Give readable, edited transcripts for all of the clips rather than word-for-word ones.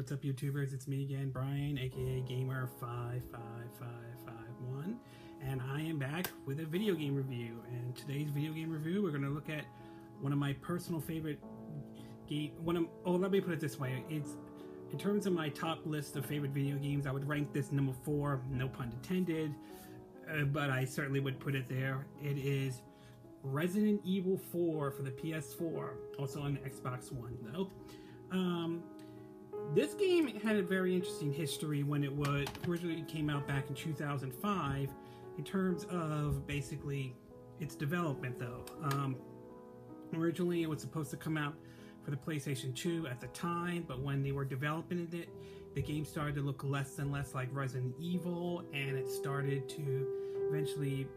what's up YouTubers, it's me again, Brian, aka Gamer55551, and I am back with a video game review. And today's video game review, we're going to look at one of my personal favorite let me put it this way, it's in terms of my top list of favorite video games, I would rank this number 4, no pun intended, but I certainly would put it there. It is Resident Evil 4 for the PS4, also on Xbox One though. This game had a very interesting history when it originally came out back in 2005 in terms of basically its development though. Originally it was supposed to come out for the PlayStation 2 at the time, but when they were developing it, the game started to look less and less like Resident Evil, and it started to eventually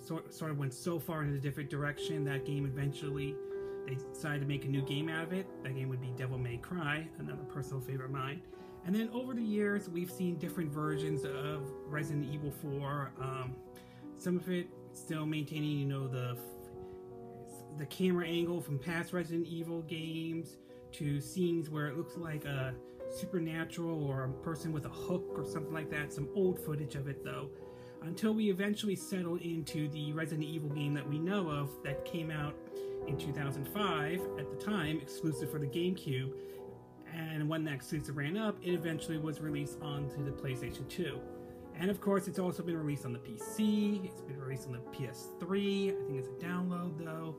sort of went so far in a different direction that game eventually they decided to make a new game out of it. That game would be Devil May Cry, another personal favorite of mine. And then over the years, we've seen different versions of Resident Evil 4. Some of it still maintaining, you know, the camera angle from past Resident Evil games to scenes where it looks like a supernatural or a person with a hook or something like that. Some old footage of it though, until we eventually settle into the Resident Evil game that we know of that came out in 2005, at the time exclusive for the GameCube, and when that exclusive ran up, it eventually was released onto the PlayStation 2. And of course, it's also been released on the PC, it's been released on the PS3, I think it's a download though,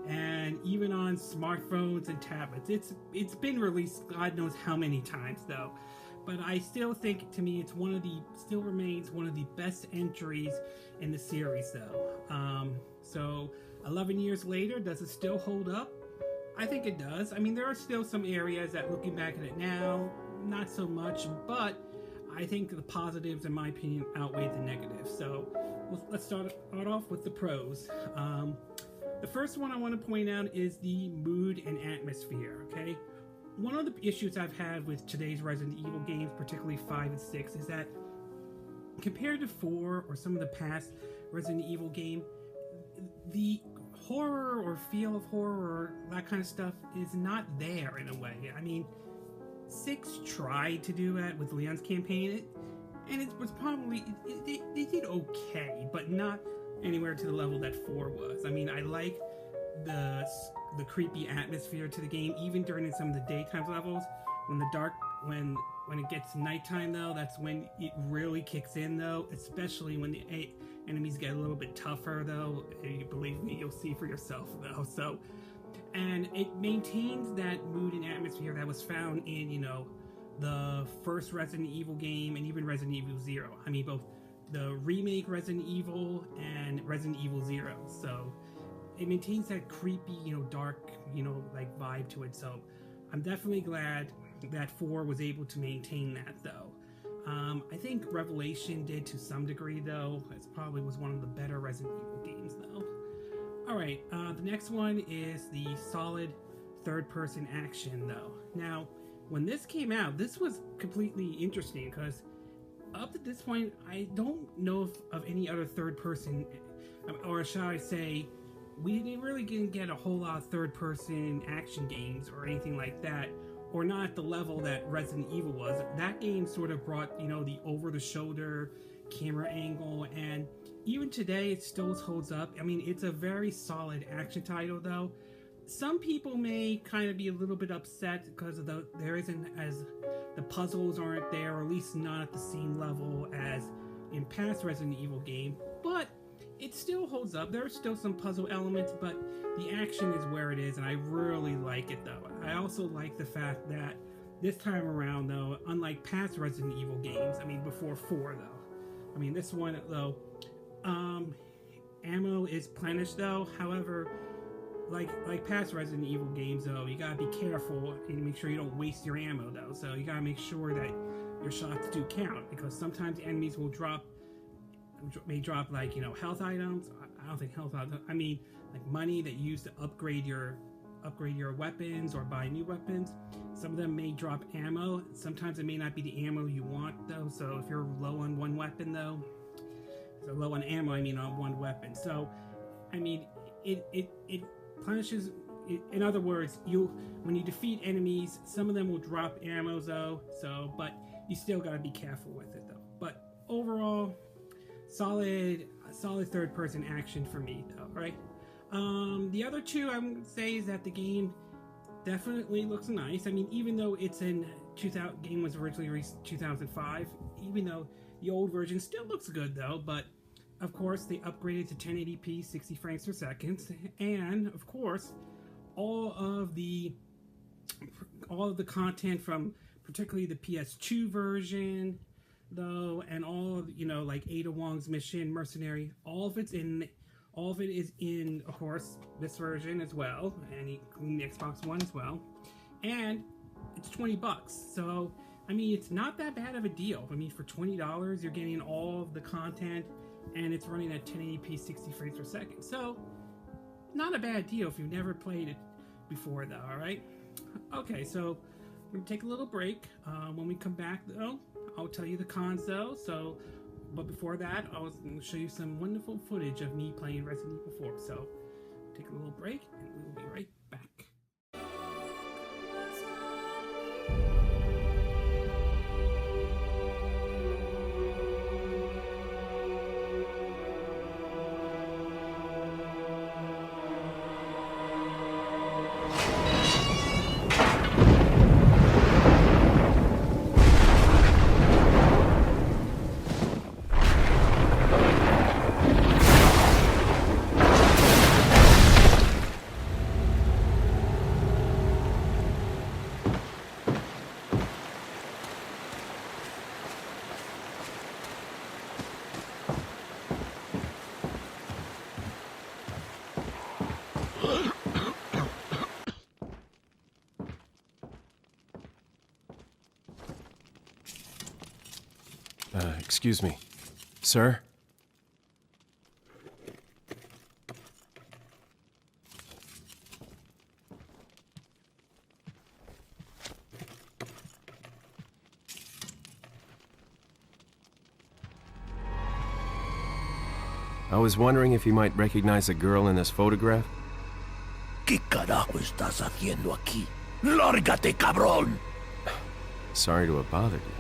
and even on smartphones and tablets. It's been released God knows how many times though. But I still think, to me, still remains one of the best entries in the series though. So 11 years later, does it still hold up? I think it does. I mean, there are still some areas that, looking back at it now, not so much, but I think the positives, in my opinion, outweigh the negatives. So let's start off with the pros. The first one I want to point out is the mood and atmosphere, okay? One of the issues I've had with today's Resident Evil games, particularly 5 and 6, is that compared to 4 or some of the past Resident Evil game, the horror or feel of horror or that kind of stuff is not there in a way. I mean, 6 tried to do that with Leon's campaign, and it was probably, they did okay, but not anywhere to the level that 4 was. I mean, I like the creepy atmosphere to the game, even during some of the daytime levels. When it gets nighttime though, that's when it really kicks in though, especially when the enemies get a little bit tougher though. Believe me, you'll see for yourself though. So, and it maintains that mood and atmosphere that was found in, you know, the first Resident Evil game and even Resident Evil 0. I mean, both the remake Resident Evil and Resident Evil 0. So it maintains that creepy, you know, dark, you know, like vibe to it. So I'm definitely glad that 4 was able to maintain that though. I think Revelation did to some degree though. It probably was one of the better Resident Evil games though. Alright, the next one is the solid third-person action though. Now, when this came out, this was completely interesting because up to this point, I don't know of any other third-person, or shall I say, we didn't really get a whole lot of third-person action games or anything like that, or not at the level that Resident Evil was. That game sort of brought, you know, the over-the-shoulder camera angle, and even today it still holds up. I mean, it's a very solid action title though. Some people may kind of be a little bit upset because of the puzzles aren't there, or at least not at the same level as in past Resident Evil game, but it still holds up. There are still some puzzle elements, but the action is where it is, and I really like it though. I also like the fact that this time around though, unlike past Resident Evil games, I mean before 4 though, I mean this one though, ammo is replenished though. However, like past Resident Evil games though, you gotta be careful and make sure you don't waste your ammo though. So you gotta make sure that your shots do count, because sometimes enemies may drop like, you know, health items. I don't think health items, I mean like money that you use to upgrade your weapons or buy new weapons. Some of them may drop ammo. Sometimes it may not be the ammo you want though. So if you're low on one weapon though, so low on ammo, I mean on one weapon. So I mean it punishes in other words, when you defeat enemies, some of them will drop ammo though. But you still gotta be careful with it though. But overall, solid third-person action for me though. Right. The other two I would say is that the game definitely looks nice. I mean, even though it's in game was originally released in 2005, even though the old version still looks good though, but of course they upgraded to 1080p 60 frames per second, and of course all of the content from particularly the PS2 version though, and all of, like Ada Wong's Mission, Mercenary, all of it is in, of course, this version as well, and including the Xbox One as well. And it's $20. So, I mean, it's not that bad of a deal. I mean, for $20, you're getting all of the content, and it's running at 1080p 60 frames per second. So, not a bad deal if you've never played it before, though, alright? Okay, so we're going to take a little break. When we come back, though, I'll tell you the cons, though. But before that, I was going to show you some wonderful footage of me playing Resident Evil 4. So, take a little break, and we will be right back. Excuse me. Sir? I was wondering if you might recognize a girl in this photograph? ¿Qué carajo estás haciendo aquí? ¡Lárgate, cabrón! Sorry to have bothered you.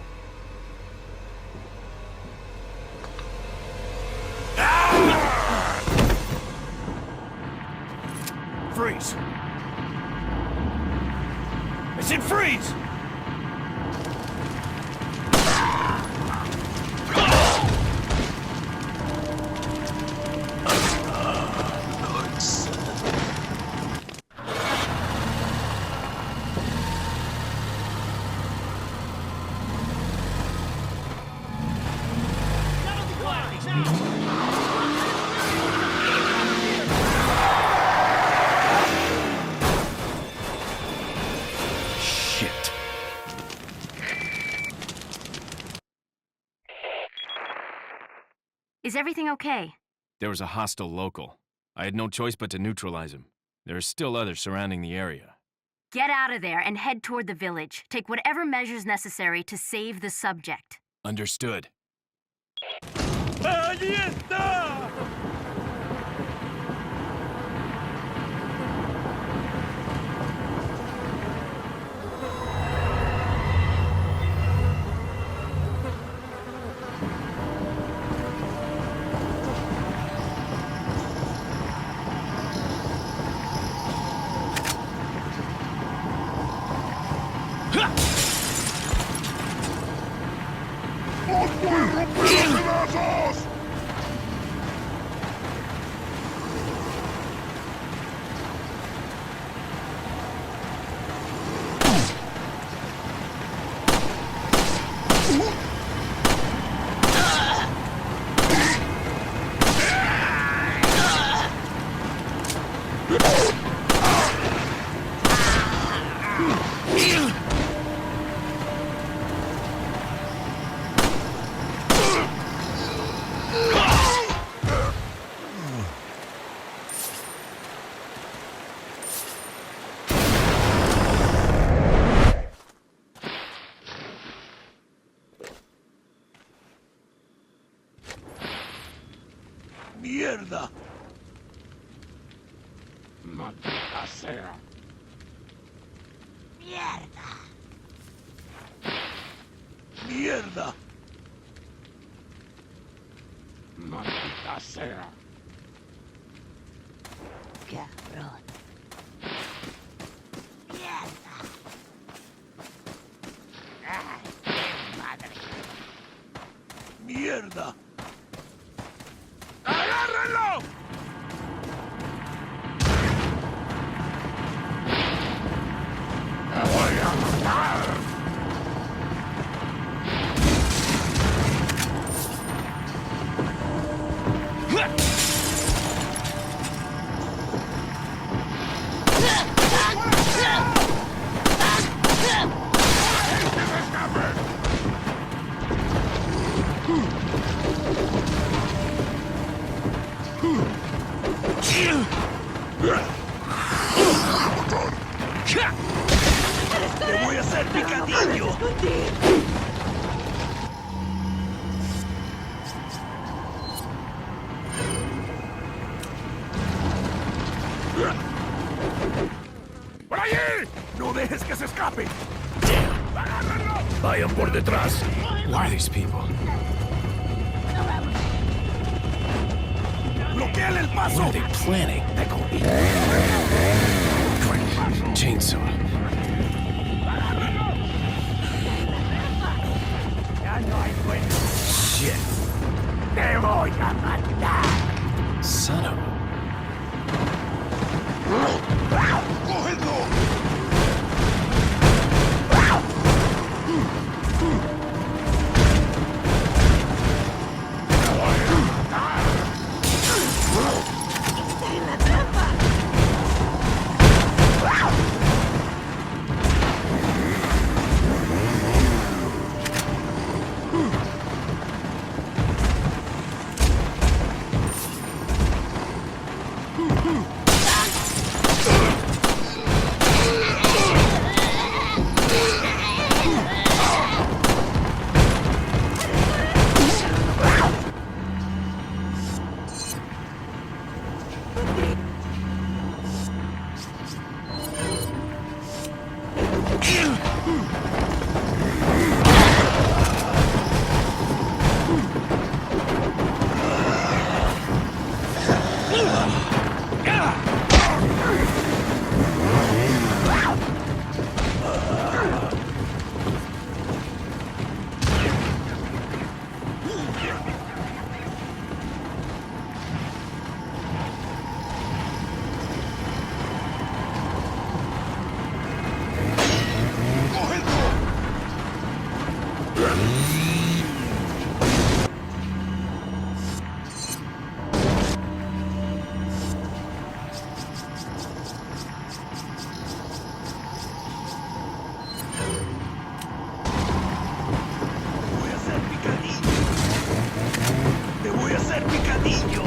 Freeze! I said freeze! Is everything okay? There was a hostile local. I had no choice but to neutralize him. There are still others surrounding the area. Get out of there and head toward the village. Take whatever measures necessary to save the subject. Understood. ¡Allí está! Maldita sea. ¡Mierda! ¡Mierda! Maldita sea. ¡Cabrón! ¡Mierda! ¡Ay, qué madre! ¡Mierda! ¡Agárrenlo! ¡Me voy a matar! ¡Te voy a hacer picadillo! ¡Por allí! ¡No dejes que se escape! ¡Agárrenlo! Vayan por detrás. Who are these people? ¡Bloqueale el What paso! are they planning? Chainsaw. ¡Ya no hay vuelta! Shit. ¡Te voy a matar! Son of a... ¡Cógelo! ¡En la trampa! ¡Te voy a hacer picadillo!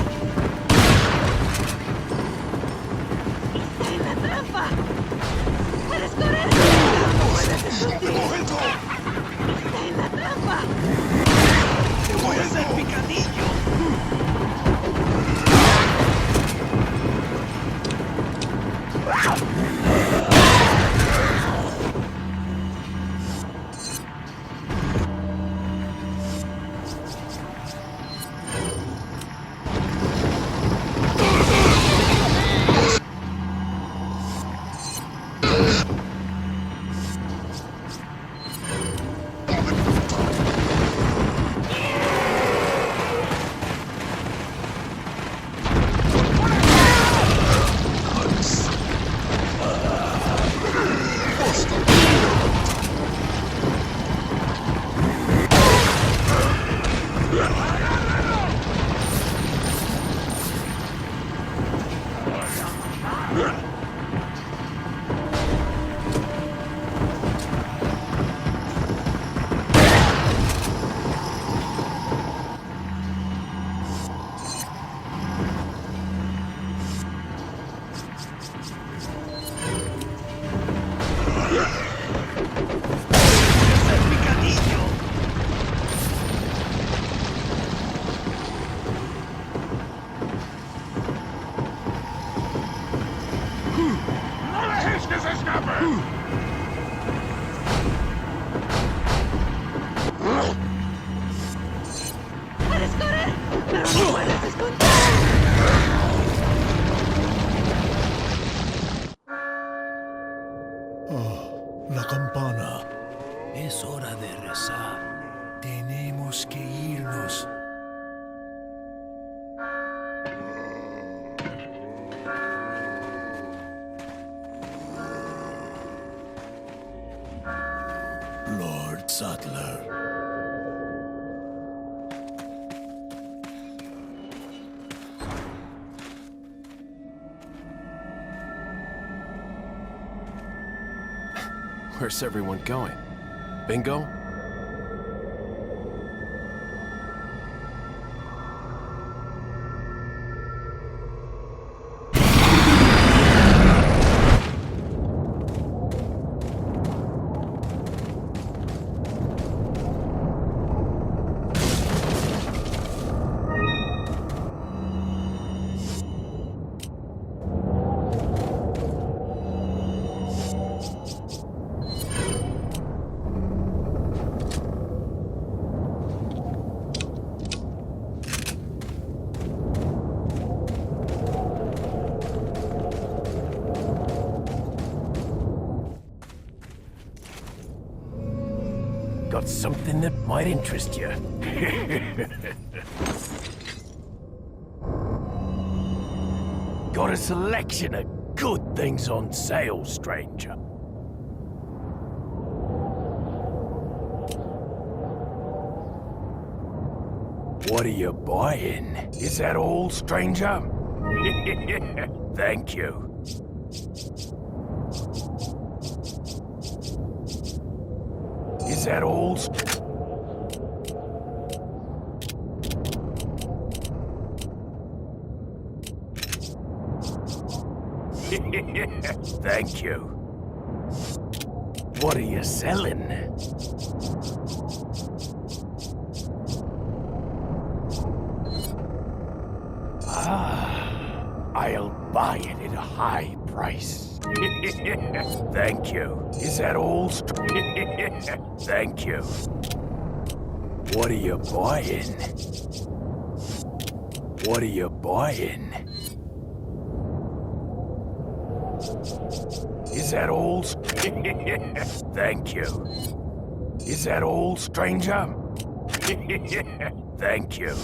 ¡En la trampa! ¡Puedes correr! ¡Cógelo! ¡En la trampa! ¡Te voy a hacer picadillo! que se escape! ¡Puedes correr! ¡Pero no puedes esconder! Oh, la campana. Es hora de rezar. Tenemos que irnos. Lord Sattler. Where's everyone going? Bingo? Got something that might interest you. Got a selection of good things on sale, stranger. What are you buying? Is that all, stranger? Thank you. Is that all? Thank you. What are you selling? I'll buy it at a high price. Thank you. Is that all? Thank you. What are you buying? What are you buying? Is that all? Thank you. Is that all, stranger? Thank you.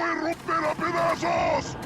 voy a romper a pedazos!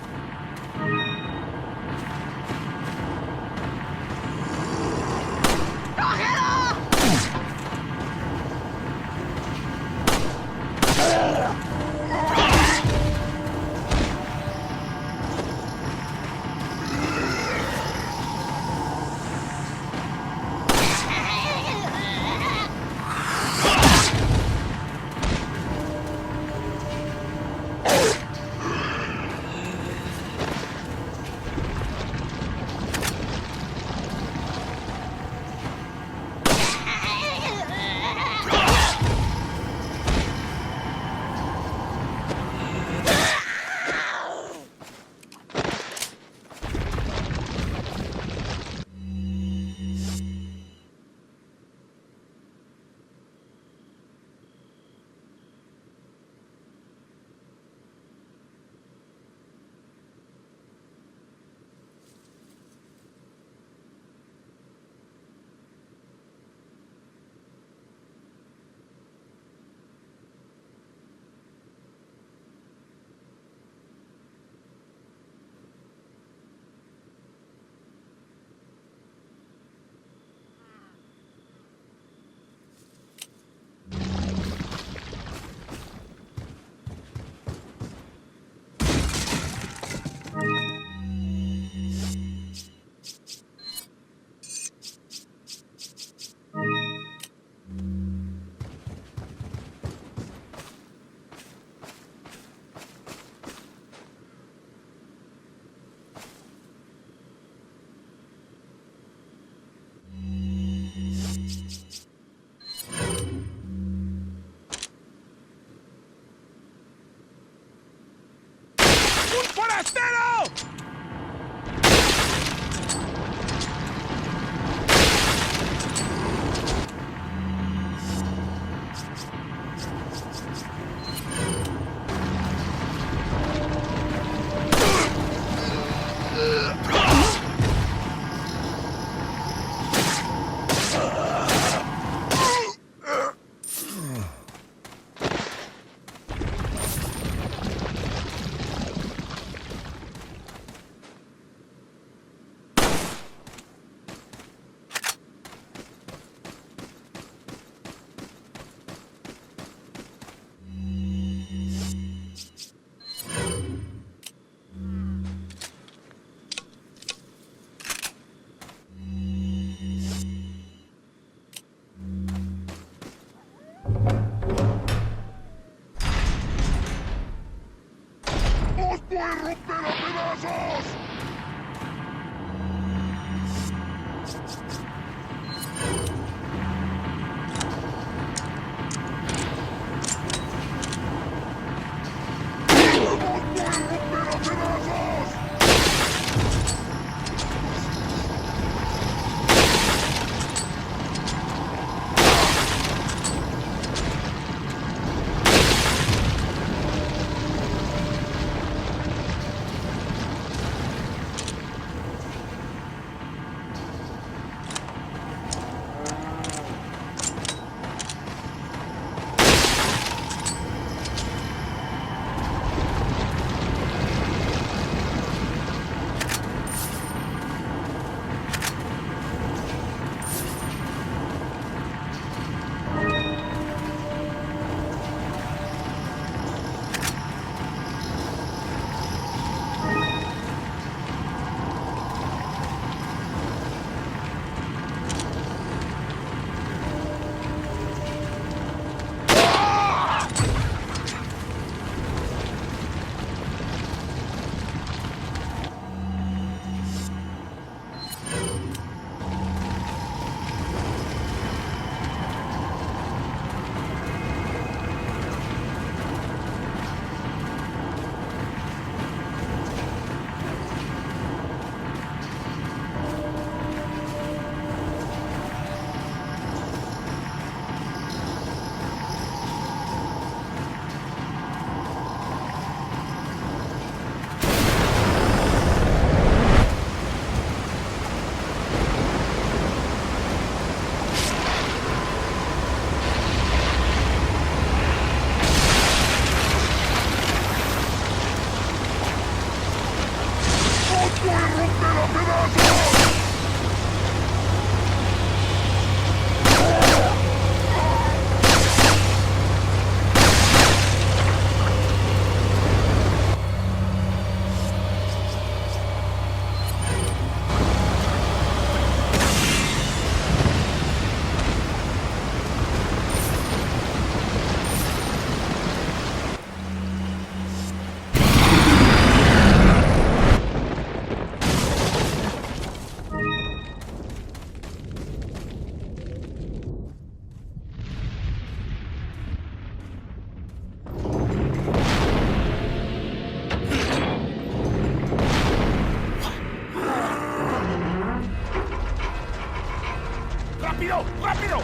¡Rápido! ¡Rápido!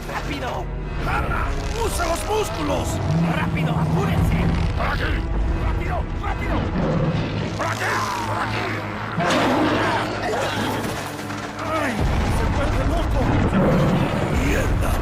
¡Rápido! ¡Jarra! ¡Usa los músculos! ¡Rápido! ¡Apúrense! ¡Por aquí! ¡Rápido! ¡Rápido! ¡Por aquí! ¡Por aquí! ¡Ay! ¡Se vuelve loco! ¡Mierda!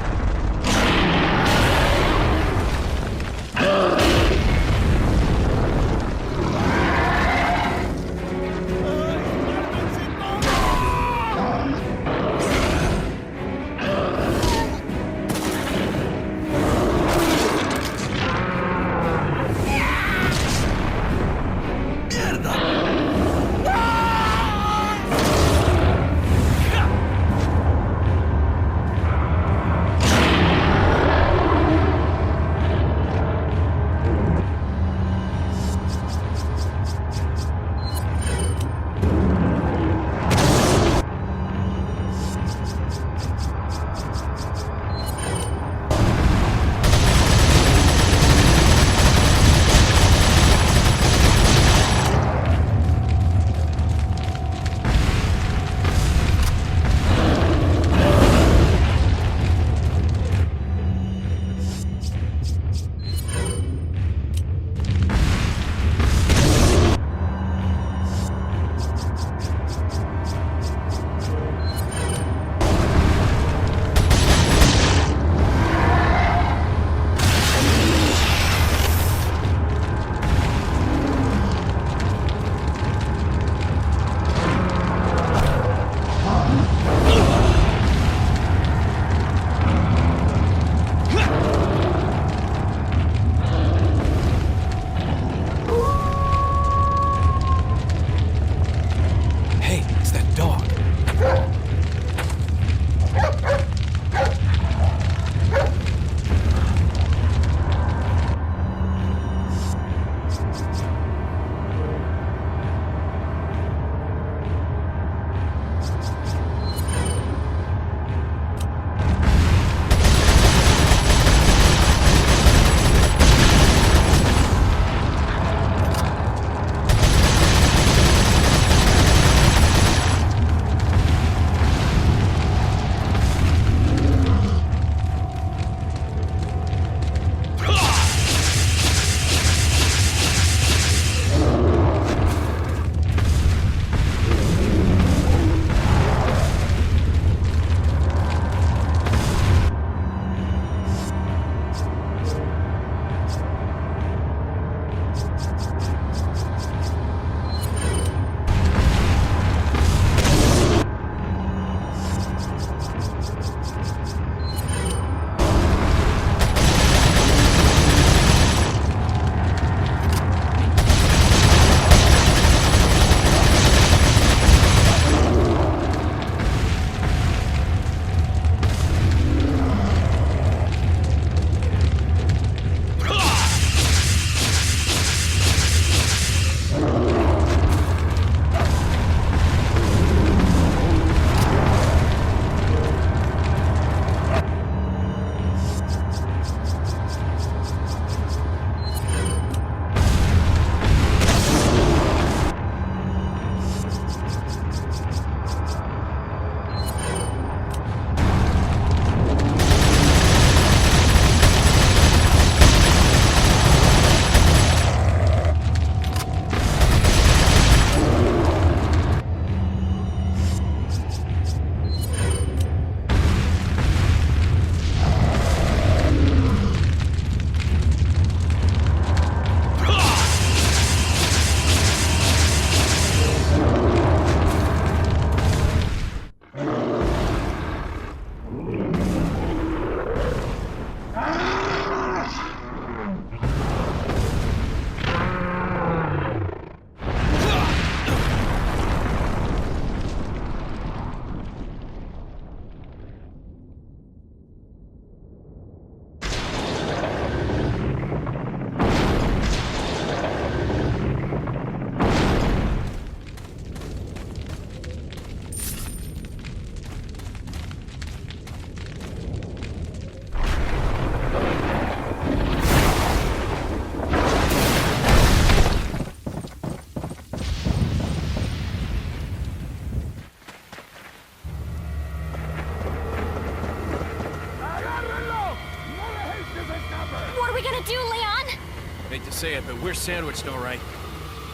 say it, but we're sandwiched all right.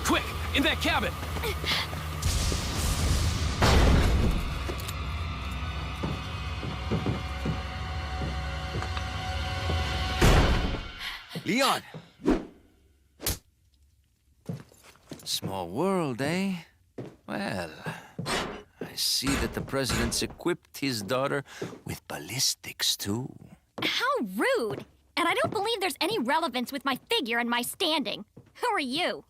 Quick, in that cabin! Leon! Small world, eh? Well, I see that the president's equipped his daughter with ballistics, too. How rude! And I don't believe there's any relevance with my figure and my standing. Who are you?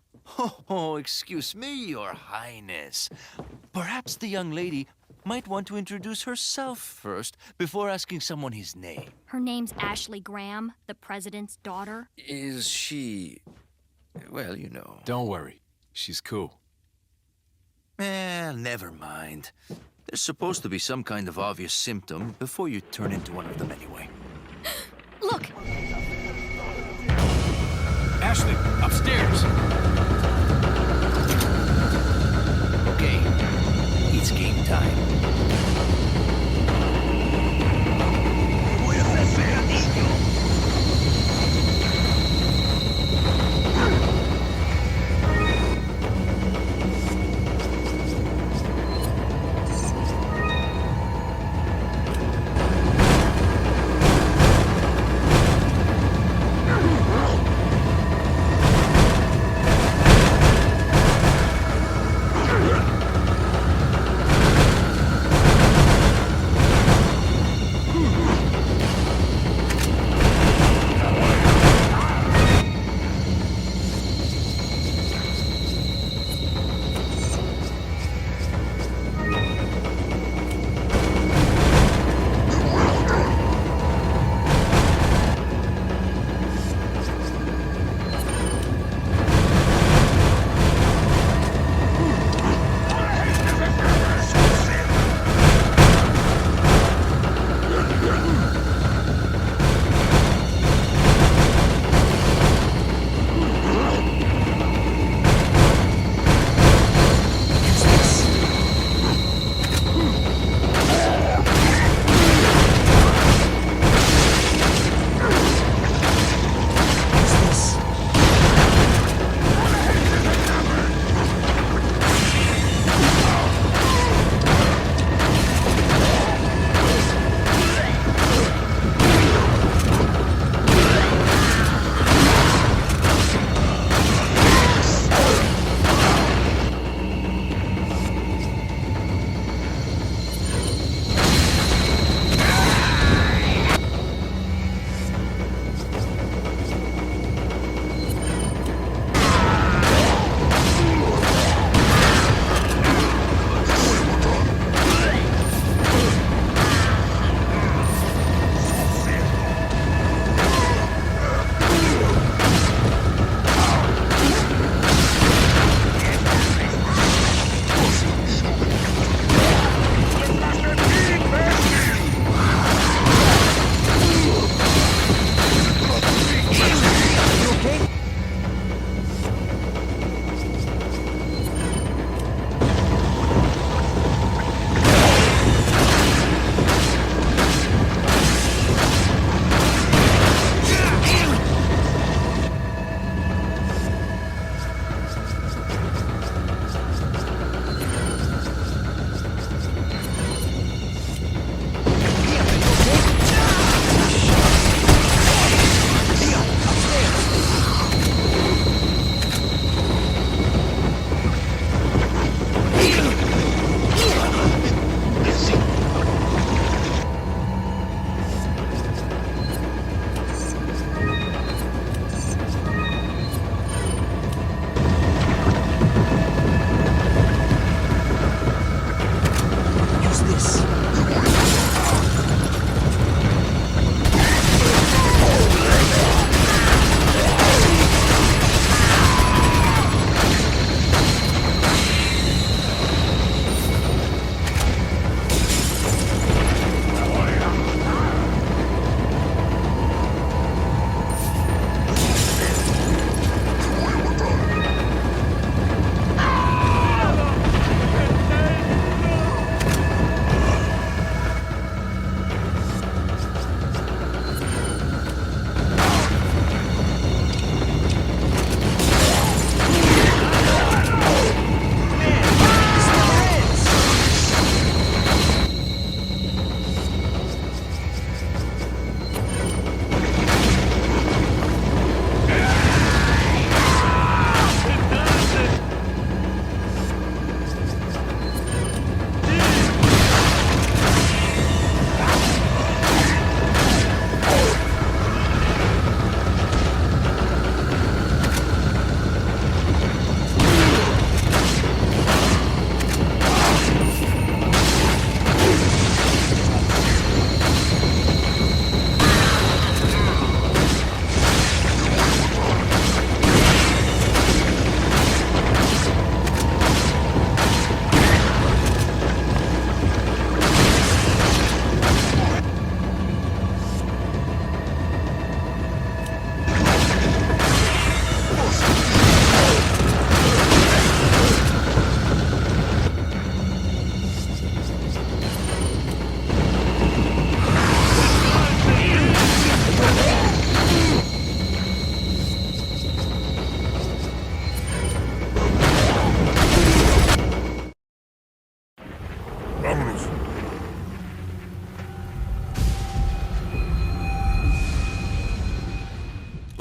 Oh, excuse me, Your Highness. Perhaps the young lady might want to introduce herself first before asking someone his name. Her name's Ashley Graham, the president's daughter. Is she... well, you know... Don't worry. She's cool. Never mind. There's supposed to be some kind of obvious symptom before you turn into one of them anyway. Look! Ashley, upstairs! Okay, it's game time.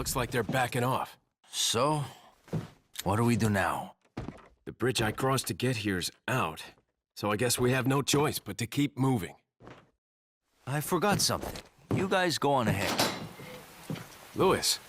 looks like they're backing off. So, what do we do now? The bridge I crossed to get here's out, so I guess we have no choice but to keep moving. I forgot something. You guys go on ahead. Louis.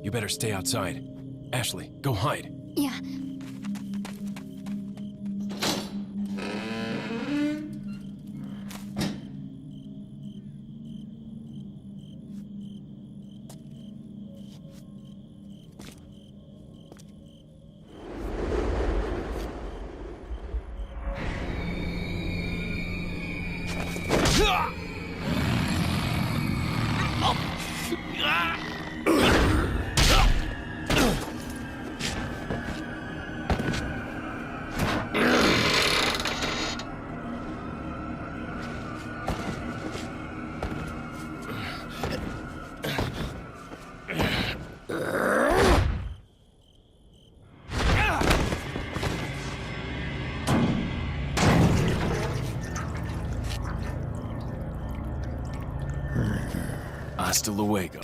You better stay outside. Ashley, go hide. Yeah. Hasta luego.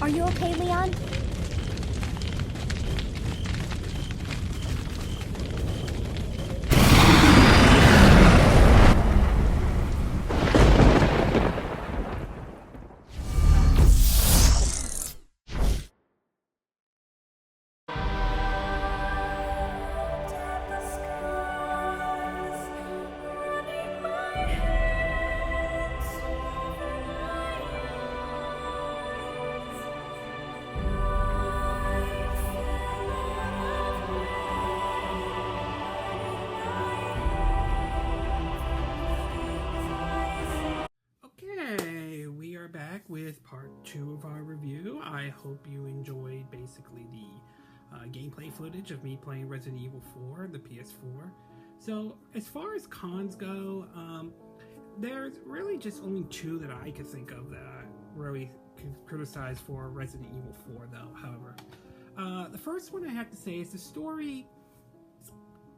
Are you okay, Leon? Okay, we are back with part 2 of our review. I hope you enjoyed basically the gameplay footage of me playing Resident Evil 4, the PS4. So, as far as cons go, there's really just only 2 that I could think of that I really could criticize for Resident Evil 4, though, however. The first one I have to say is the story is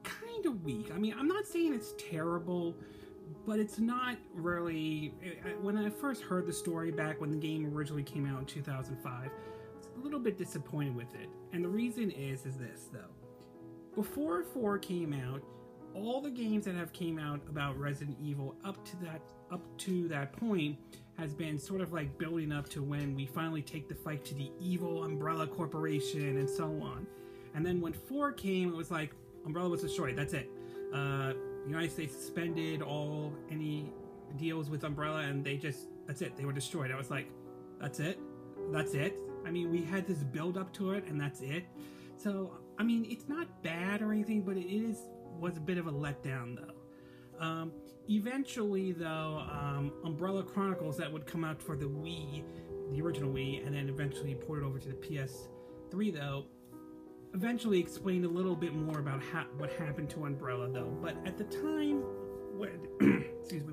kind of weak. I mean, I'm not saying it's terrible, but it's not really... When I first heard the story back when the game originally came out in 2005, I was a little bit disappointed with it. And the reason is this, though. Before 4 came out, all the games that have came out about Resident Evil up to that point has been sort of like building up to when we finally take the fight to the evil Umbrella Corporation and so on. And then when 4 came, it was like Umbrella was destroyed. That's it. The United States suspended any deals with Umbrella, and that's it. They were destroyed. I was like, that's it? That's it? I mean, we had this build up to it, and that's it. So, I mean, it's not bad or anything, but it was a bit of a letdown, though. Eventually, though, Umbrella Chronicles that would come out for the Wii, the original Wii, and then eventually ported over to the PS3, though, eventually explained a little bit more about what happened to Umbrella, though. But at the time, when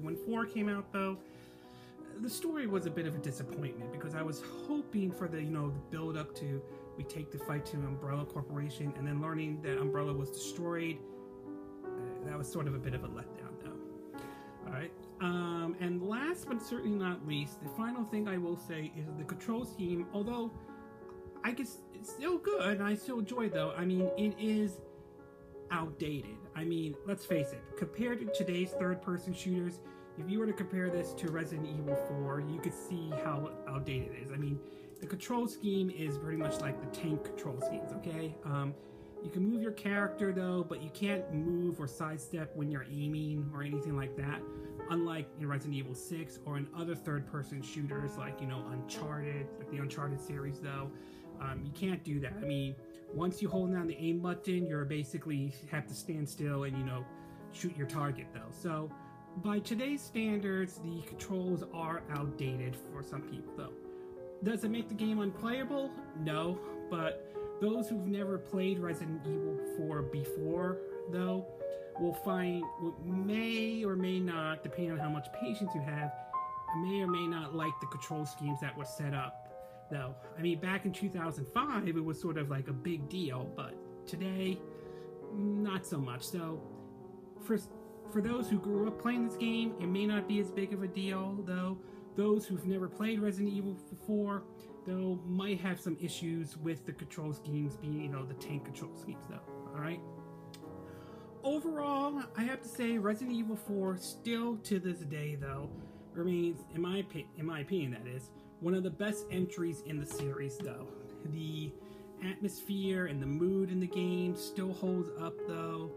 when 4 came out, though, the story was a bit of a disappointment because I was hoping for the build up to we take the fight to Umbrella Corporation, and then learning that Umbrella was destroyed. That was sort of a bit of a letdown, though. All right. And last but certainly not least, the final thing I will say is the control scheme. Although I guess it's still good, and I still enjoy it, though. I mean, it is outdated. I mean, let's face it. Compared to today's third-person shooters, if you were to compare this to Resident Evil 4, you could see how outdated it is. I mean, the control scheme is pretty much like the tank control schemes, okay? You can move your character, though, but you can't move or sidestep when you're aiming or anything like that. Unlike in Resident Evil 6 or in other third-person shooters like, Uncharted, like the Uncharted series, though. You can't do that. I mean, once you hold down the aim button, you're basically have to stand still and, shoot your target, though. So, by today's standards, the controls are outdated for some people, though. Does it make the game unplayable? No, but those who've never played Resident Evil 4 before, though, will find what may or may not, depending on how much patience you have, may or may not like the control schemes that were set up. Though, I mean, back in 2005, it was sort of like a big deal, but today, not so much. So, for those who grew up playing this game, it may not be as big of a deal, though. Those who've never played Resident Evil 4, though, might have some issues with the control schemes being, the tank control schemes, though. Alright? Overall, I have to say Resident Evil 4, still to this day, though, remains, in my opinion, that is, one of the best entries in the series, though. The atmosphere and the mood in the game still holds up, though.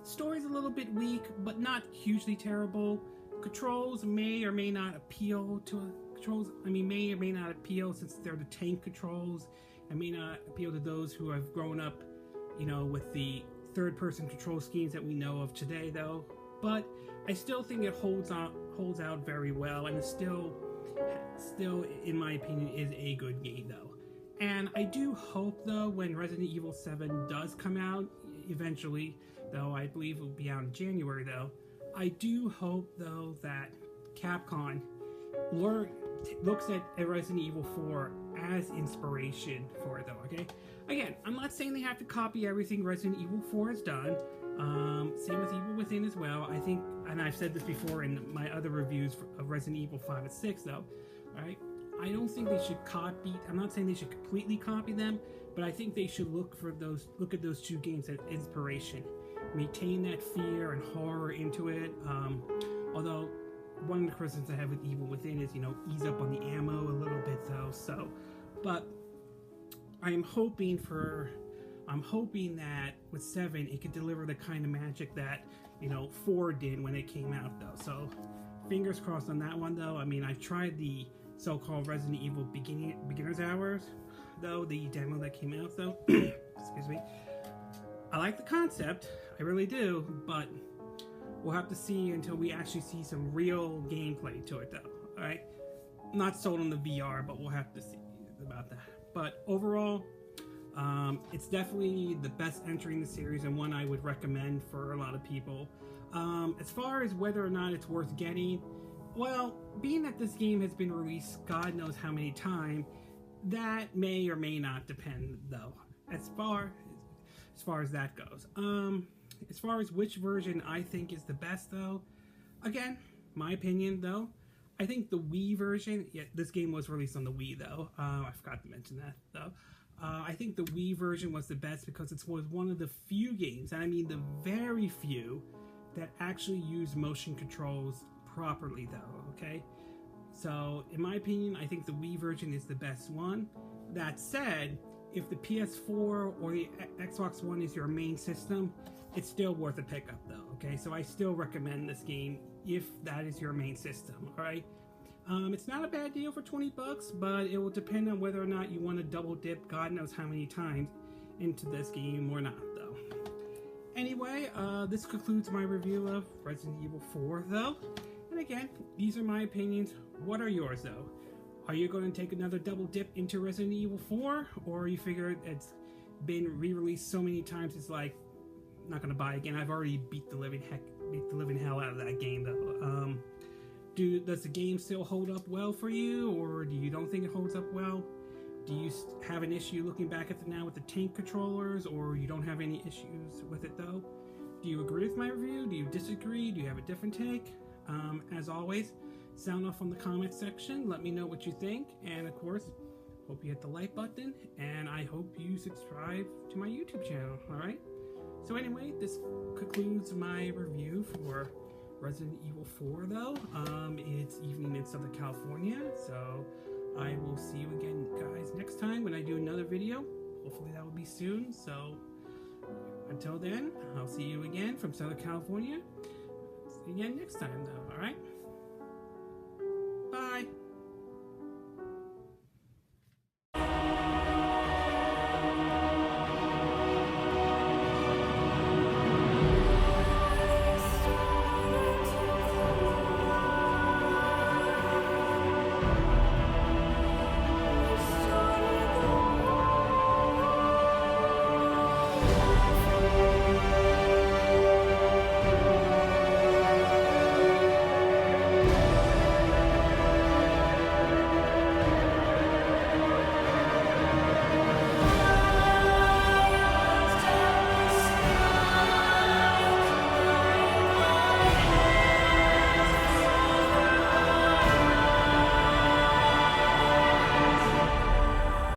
Story's a little bit weak, but not hugely terrible. Controls may or may not appeal may or may not appeal since they're the tank controls, and may not appeal to those who have grown up, with the third-person control schemes that we know of today, though. But I still think it holds out very well, and it's still, in my opinion, is a good game, though. And I do hope, though, when Resident Evil 7 does come out, eventually, though I believe it will be out in January, though, I do hope, though, that Capcom looks at Resident Evil 4 as inspiration for it, though, okay? Again, I'm not saying they have to copy everything Resident Evil 4 has done. Same with Evil Within as well. I think, and I've said this before in my other reviews of Resident Evil 5 and 6, though, right? I don't think they should copy. I'm not saying they should completely copy them, but I think they should look at those two games as inspiration. Maintain that fear and horror into it. Although one of the criticisms I have with Evil Within is, ease up on the ammo a little bit though. So, but I'm hoping that with 7 it could deliver the kind of magic that 4 did when it came out though. So fingers crossed on that one though. I mean, I tried the so-called Resident Evil beginner's hours though, the demo that came out though. Excuse me. I like the concept, I really do, but we'll have to see until we actually see some real gameplay to it though. Alright? Not sold on the VR, but we'll have to see about that. But overall, it's definitely the best entry in the series and one I would recommend for a lot of people. As far as whether or not it's worth getting, well, being that this game has been released God knows how many times, that may or may not depend though, as far as that goes. As far as which version I think is the best though, again, my opinion though, I think the Wii version, yeah, this game was released on the Wii though, I forgot to mention that though. I think the Wii version was the best because it was one of the few games, and I mean the very few, that actually use motion controls properly though, okay? So, in my opinion, I think the Wii version is the best one. That said, if the PS4 or the Xbox One is your main system, it's still worth a pickup though, okay? So I still recommend this game if that is your main system, alright? It's not a bad deal for 20 bucks, but it will depend on whether or not you want to double dip God knows how many times into this game or not though. Anyway, this concludes my review of Resident Evil 4 though. And again, these are my opinions. What are yours though? Are you going to take another double dip into Resident Evil 4? Or you figure it's been re-released so many times it's like, not going to buy again. I've already beat the living hell out of that game though. Does the game still hold up well for you, or do you don't think it holds up well? Do you have an issue looking back at now with the tank controllers, or you don't have any issues with it though? Do you agree with my review? Do you disagree? Do you have a different take? As always, sound off on the comment section. Let me know what you think, and of course, hope you hit the like button, and I hope you subscribe to my YouTube channel, alright? So anyway, this concludes my review for Resident Evil 4 though. It's evening in Southern California, so I will see you again guys next time when I do another video. Hopefully that will be soon, so until then, I'll see you again from Southern California. See you again next time though, alright?